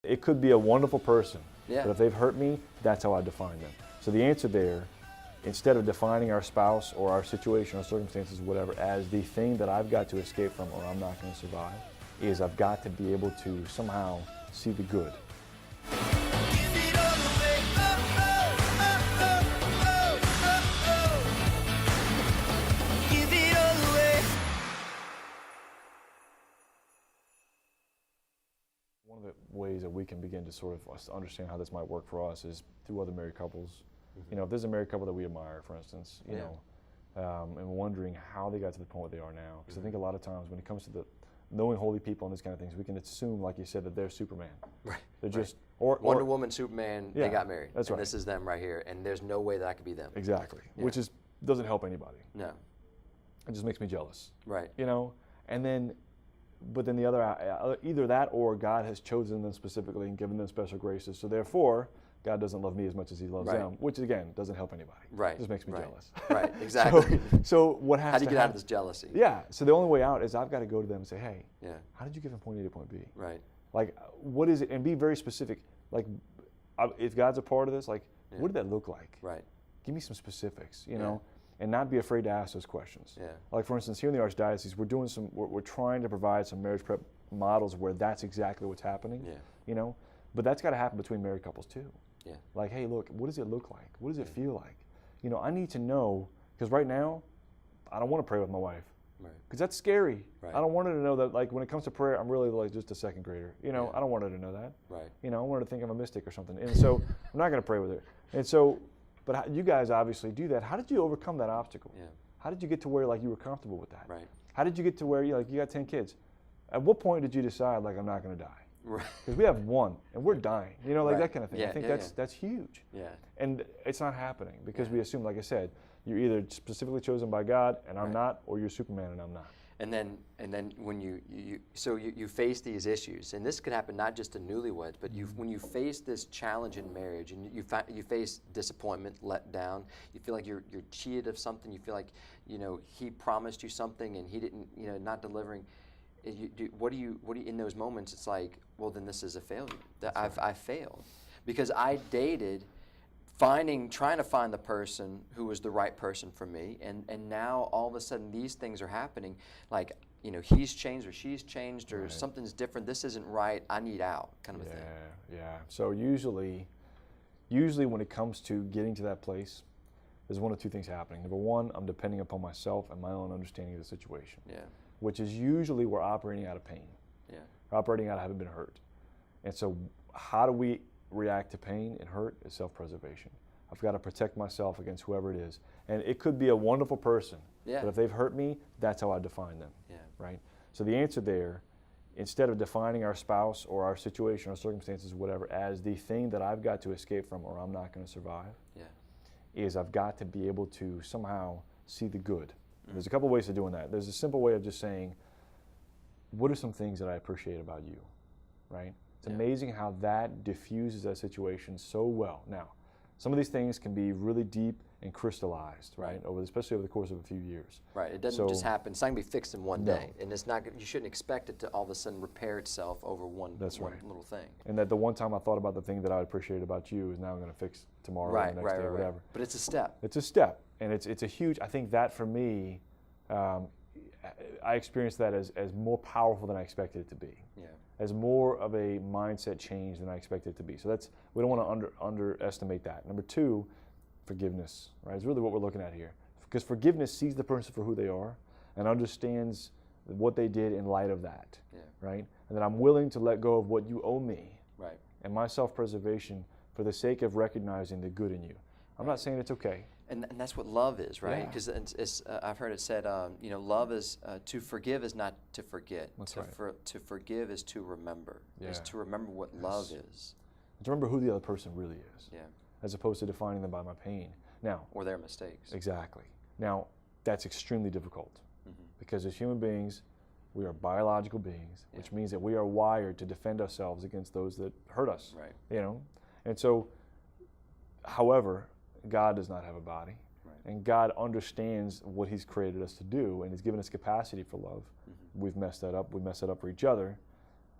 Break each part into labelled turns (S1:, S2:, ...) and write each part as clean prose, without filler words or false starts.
S1: It could be a wonderful person,
S2: Yeah.
S1: but if they've hurt me, that's how I define them. So the answer there, instead of defining our spouse or our situation or circumstances, whatever, as the thing that I've got to escape from or I'm not going to survive, is I've got to be able to somehow see the good. One of the ways that we can begin to sort of understand how this might work for us is through other married couples. You know, if there's a married couple that we admire, for instance, you know, and wondering how they got to the point where they are now. Because I think a lot of times when it comes to the knowing holy people and this kind of things, we can assume, like you said, that they're Superman.
S2: Right.
S1: They're just
S2: Wonder Woman, Superman.
S1: Yeah,
S2: they got married.
S1: that's
S2: and
S1: right.
S2: This is them right here, and there's no way that I could be them.
S1: Exactly.
S2: Yeah.
S1: Which is doesn't help anybody.
S2: No.
S1: It just makes me jealous.
S2: Right.
S1: You know, and then, but then the other, either that or God has chosen them specifically and given them special graces. So therefore, God doesn't love me as much as He loves
S2: Right.
S1: them, which again doesn't help anybody.
S2: Right.
S1: It just makes me
S2: Right.
S1: jealous.
S2: Right. Exactly.
S1: So what has
S2: How do you
S1: to
S2: get out
S1: happen?
S2: of this jealousy?
S1: Yeah. So the only way out is I've got to go to them and say, hey,
S2: Yeah.
S1: how did you get from point A to point B?
S2: Right.
S1: Like, what is it? And be very specific. Like, if God's a part of this, like,
S2: Yeah.
S1: what did that look like?
S2: Right.
S1: Give me some specifics, you know, and not be afraid to ask those questions.
S2: Yeah.
S1: Like, for instance, here in the Archdiocese, we're trying to provide some marriage prep models where that's exactly what's happening.
S2: Yeah.
S1: You know, but that's got to happen between married couples too.
S2: Yeah.
S1: Like, hey, look, what does it look like? What does it feel like? You know, I need to know, because right now, I don't want to pray with my wife.
S2: Right.
S1: Because that's scary.
S2: Right.
S1: I don't want her to know that, like, when it comes to prayer, I'm really like just a second grader. You know,
S2: Yeah.
S1: I don't want her to know that.
S2: Right.
S1: You know, I want her to think I'm a mystic or something. And so I'm not going to pray with her. And so, but you guys obviously do that. How did you overcome that obstacle?
S2: Yeah.
S1: How did you get to where, like, you were comfortable with that?
S2: Right.
S1: How did you get to where, you got 10 kids? At what point did you decide, like, I'm not going to die?
S2: Right.
S1: Because we have one, and we're dying. You know, like
S2: Right.
S1: that kind of thing.
S2: Yeah,
S1: I think
S2: yeah,
S1: that's huge.
S2: Yeah.
S1: And it's not happening because
S2: Yeah.
S1: we assume, like I said, you're either specifically chosen by God and I'm
S2: Right.
S1: not, or you're Superman and I'm not.
S2: And then when you face these issues, and this could happen not just to newlyweds, but when you face this challenge in marriage, and you face disappointment, let down, you feel like you're cheated of something, you feel like he promised you something and he didn't, not delivering. What do you in those moments? It's like, well, then this is a failure. That I failed because I dated. Trying to find the person who was the right person for me, and now all of a sudden these things are happening, like he's changed or she's changed or
S1: Right.
S2: something's different. This isn't right. I need out, kind of a thing.
S1: Yeah. So usually when it comes to getting to that place, there's one of two things happening. Number one, I'm depending upon myself and my own understanding of the situation,
S2: Yeah,
S1: which is usually we're operating out of pain,
S2: yeah,
S1: we're operating out of having been hurt. And so how do we react to pain and hurt? Is self-preservation. I've got to protect myself against whoever it is. And it could be a wonderful person,
S2: Yeah.
S1: but if they've hurt me, that's how I define them,
S2: yeah,
S1: right? So the answer there, instead of defining our spouse or our situation or circumstances, whatever, as the thing that I've got to escape from or I'm not going to survive,
S2: yeah,
S1: is I've got to be able to somehow see the good. There's a couple ways of doing that. There's a simple way of just saying, what are some things that I appreciate about you, right? It's
S2: Yeah.
S1: amazing how that diffuses that situation so well. Now, some of these things can be really deep and crystallized, right? Especially over the course of a few years.
S2: Right. It doesn't
S1: So-
S2: just happen. It's not gonna be fixed in one
S1: No.
S2: day, and it's not. You shouldn't expect it to all of a sudden repair itself over one
S1: That's
S2: one
S1: right.
S2: little thing.
S1: And that the one time I thought about the thing that I appreciate about you is now I'm going to fix tomorrow or
S2: Right.
S1: the next day or whatever.
S2: But it's a step.
S1: It's a step, and it's a huge. I think that for me, I experienced that as more powerful than I expected it to be.
S2: Yeah.
S1: As more of a mindset change than I expected it to be. So we don't want to underestimate that. Number two, forgiveness, right? Is really what we're looking at here. Because forgiveness sees the person for who they are and understands what they did in light of that,
S2: Yeah.
S1: right? And that I'm willing to let go of what you owe me
S2: Right.
S1: and my self-preservation for the sake of recognizing the good in you. I'm not saying it's okay.
S2: And that's what love is, right?
S1: Yeah.
S2: Because I've heard it said, love is to forgive is not to forget.
S1: That's
S2: to
S1: right.
S2: To forgive is to remember. Is
S1: Yeah.
S2: to remember what love is.
S1: To remember who the other person really is,
S2: Yeah.
S1: as opposed to defining them by my pain. Now,
S2: Or their mistakes.
S1: exactly. Now, that's extremely difficult
S2: Mm-hmm.
S1: because as human beings, we are biological beings,
S2: Yeah.
S1: which means that we are wired to defend ourselves against those that hurt us.
S2: Right.
S1: You know, and so, however, God does not have a body,
S2: Right.
S1: and God understands what He's created us to do, and He's given us capacity for love.
S2: Mm-hmm.
S1: We've messed that up. We mess that up for each other,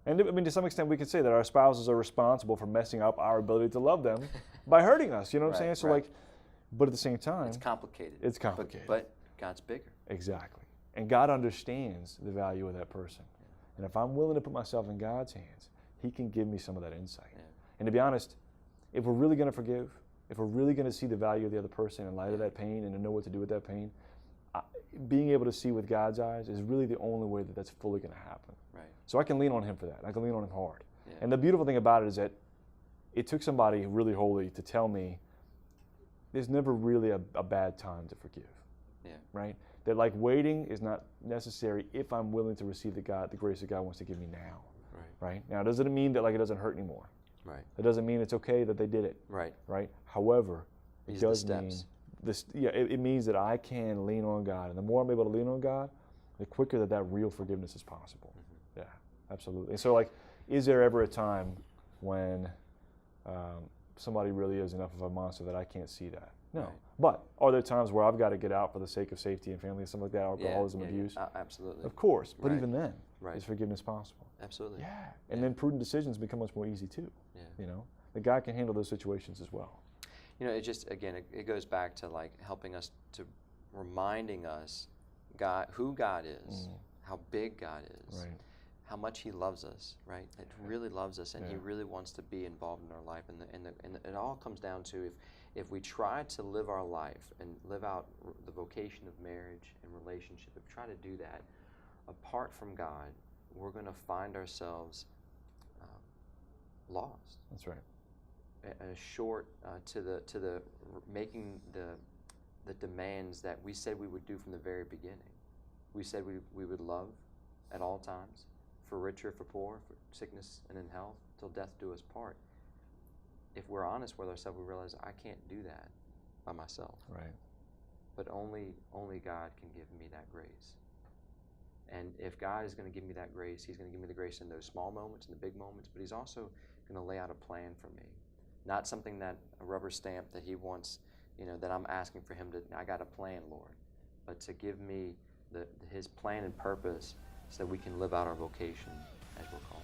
S1: And I mean, to some extent, we could say that our spouses are responsible for messing up our ability to love them by hurting us. You know what I'm saying? So like, but at the same time,
S2: it's complicated.
S1: It's complicated.
S2: But God's bigger.
S1: Exactly. And God understands the value of that person. And if I'm willing to put myself in God's hands, He can give me some of that insight.
S2: Yeah.
S1: And to be honest, if we're really going to forgive, if we're really going to see the value of the other person in light of that pain and to know what to do with that pain, being able to see with God's eyes is really the only way that that's fully going to happen.
S2: Right.
S1: So I can lean on Him for that. I can lean on Him hard.
S2: Yeah.
S1: And the beautiful thing about it is that it took somebody really holy to tell me there's never really a bad time to forgive.
S2: Yeah.
S1: Right? That like waiting is not necessary if I'm willing to receive the grace that God wants to give me now. Right? Now, does it mean that like it doesn't hurt anymore?
S2: Right.
S1: It doesn't mean it's okay that they did it.
S2: Right.
S1: Right? However,
S2: These
S1: it
S2: are the
S1: does mean
S2: steps.
S1: it means that I can lean on God. And the more I'm able to lean on God, the quicker that real forgiveness is possible. Mm-hmm. Yeah, absolutely. And so like, is there ever a time when somebody really is enough of a monster that I can't see that? No. Right. But are there times where I've got to get out for the sake of safety and family and stuff like that, alcoholism, abuse?
S2: Absolutely.
S1: Of course. But even then, is forgiveness possible?
S2: Absolutely.
S1: Yeah. And then prudent decisions become much more easy too. Yeah. You know, that God can handle those situations as well.
S2: You know, it just, again, it goes back to like helping us to reminding us who God is, how big God is, how much He loves us, right? That really loves us, and He really wants to be involved in our life. And it all comes down to if we try to live our life and live out the vocation of marriage and relationship, if we try to do that apart from God, we're going to find ourselves lost.
S1: That's right.
S2: Short to the making the demands that we said we would do from the very beginning. We said we would love at all times, for richer, for poor, for sickness and in health, till death do us part. If we're honest with ourselves, we realize I can't do that by myself.
S1: Right.
S2: But only God can give me that grace. And if God is going to give me that grace, He's going to give me the grace in those small moments and the big moments, but He's also going to lay out a plan for me. Not something that a rubber stamp that He wants, you know, that I'm asking for Him to, I got a plan, Lord. But to give me His plan and purpose so that we can live out our vocation as we're called.